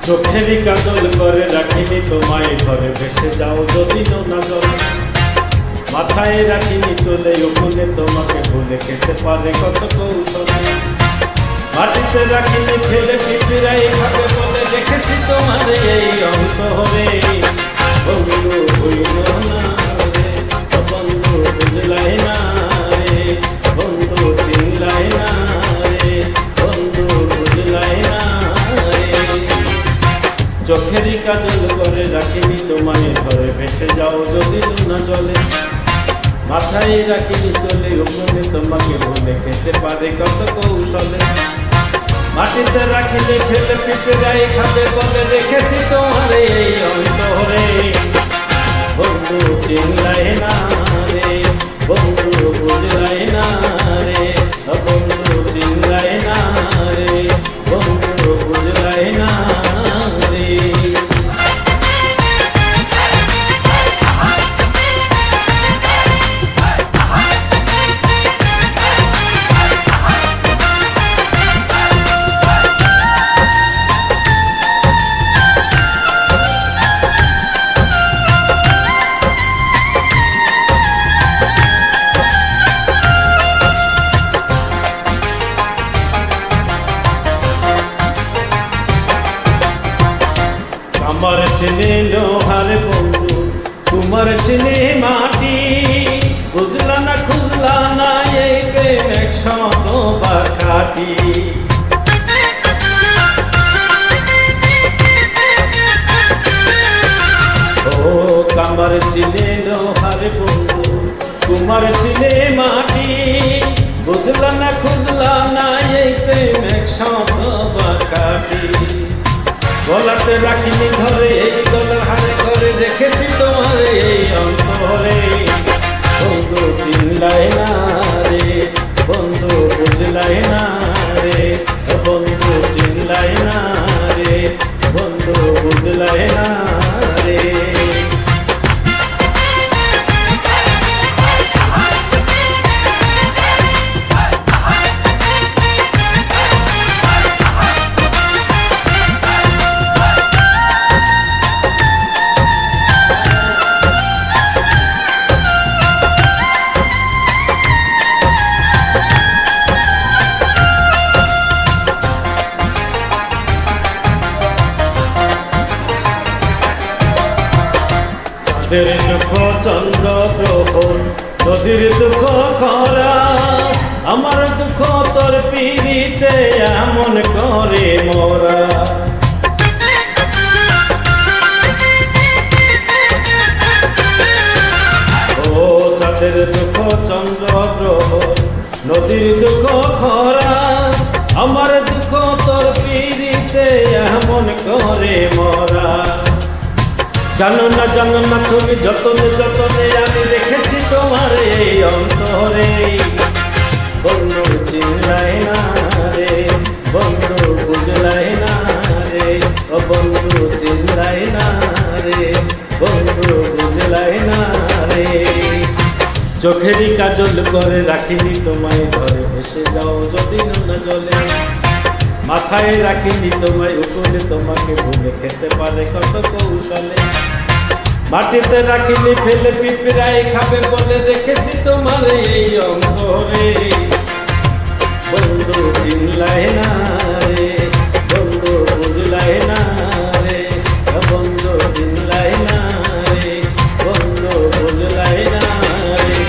চোখেরই কাজল করে রাখিনি তোমায়, ঘরে ভেসে যাও যদি নোনা জলে। মাথায় রাখিনি তোলে ওখানে তোমাকে ভুলে খেতে পারে কত কৌশলে। মাটিতে রাখিনি ফেলে পিঁপড়াই খাবে বলে রেখেছি তোমার এই অন্তরে। বন্ধু হইল না রে, বন্ধু বুঝলাই না রে, বন্ধু চিনলাই না রে, বন্ধু বুঝলাই না রে। চোখেরই কাজল করে রাখিনি তোমায়, ঘরে ভেসে যাও যদি নোনা জলে। মাথায় রাখিনি তোলে ওখানে তোমাকে ভুলে খেতে পারে কত কৌশলে। মাটিতে রাখিলে ফেলে পিঁপড়াই খাবে বলে রেখেছি তোমার এই অন্তরে। বন্ধু চিনলাই না রে, বন্ধু বুঝলাই না রে, বন্ধু চিনলাই না রে, বন্ধু বুঝলাই না রে। আমার চেনে লোহার বন্ধু, তোমার চেনে মাটি। বুঝলা না খুঁজলা না এই প্রেম 100বার খাটি। ও কামার চেনে লোহার বন্ধু, তোমার চেনে মাটি। বুঝলা না খুঁজলা না এই প্রেম 100বার খাটি। গলাতে রাখিনি ধরে এই গলার হারে করে রেখেছি তোমার এই অন্তরে। বন্ধু চিনলাই না রে, বন্ধু বুঝলাই না রে, বন্ধু চিনলাই না রে, বন্ধু বুঝলাই না রে। চাঁদের দুঃখ চন্দ্র গ্রহণ, নদীর দুঃখ খরা। আমার দুঃখ তোর পিড়িতে এমন করে মোরা। ও চাঁদের দুঃখ চন্দ্র গ্রহণ, নদীর দুঃখ খরা। আমার দুঃখ তোর পিড়িতে এমন করে মোরা। জানো না তুমি যতনে যতনে আমি দেখেছি তোমার এই অন্তরে। বন্ধু চিনলাই না রে, বন্ধু বুঝলাই না রে, বন্ধু চিনলাই না রে, বন্ধু বুঝলাই না রে। চোখেরই কাজল করে রাখিনি তোমায়, ঘরে ভেসে যাও যদি নোনা জলে। মাথায় রাখিনি তোমায় উপরে তোমাকে ভুলে খেতে পারে কত কৌশলে। মাটিতে রাখিনি ফেলে পিঁপড়াই খাবে বলে রেখেছি তোমার এই অন্তরে। বন্ধু চিনলাই না রে, বন্ধু বুঝলাই না রে, বন্ধু চিনলাই না রে, বন্ধু বুঝলাই না রে।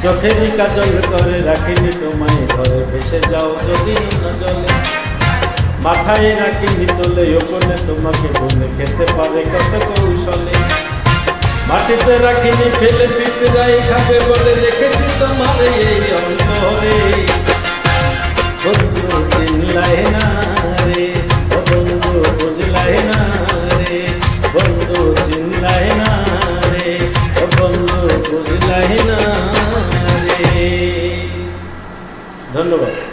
চোখেরই কাজল করে রাখিনি তোমায়, ঘরে ভেসে যাও যদি নোনা জলে। মাথায় রাখিনি তোলে ওখানে তোমাকে ভুলে খেতে পারে কত কৌশলে। মাটিতে রাখিনি ফেলে পিঁপড়াই খাবে বলে রেখেছি তোমার এই অন্তরে। বন্ধু চিনলাই না রে, বন্ধু বুঝলাই না রে, বন্ধু চিনলাই না রে, বন্ধু বুঝলাই না রে। ধন্যবাদ।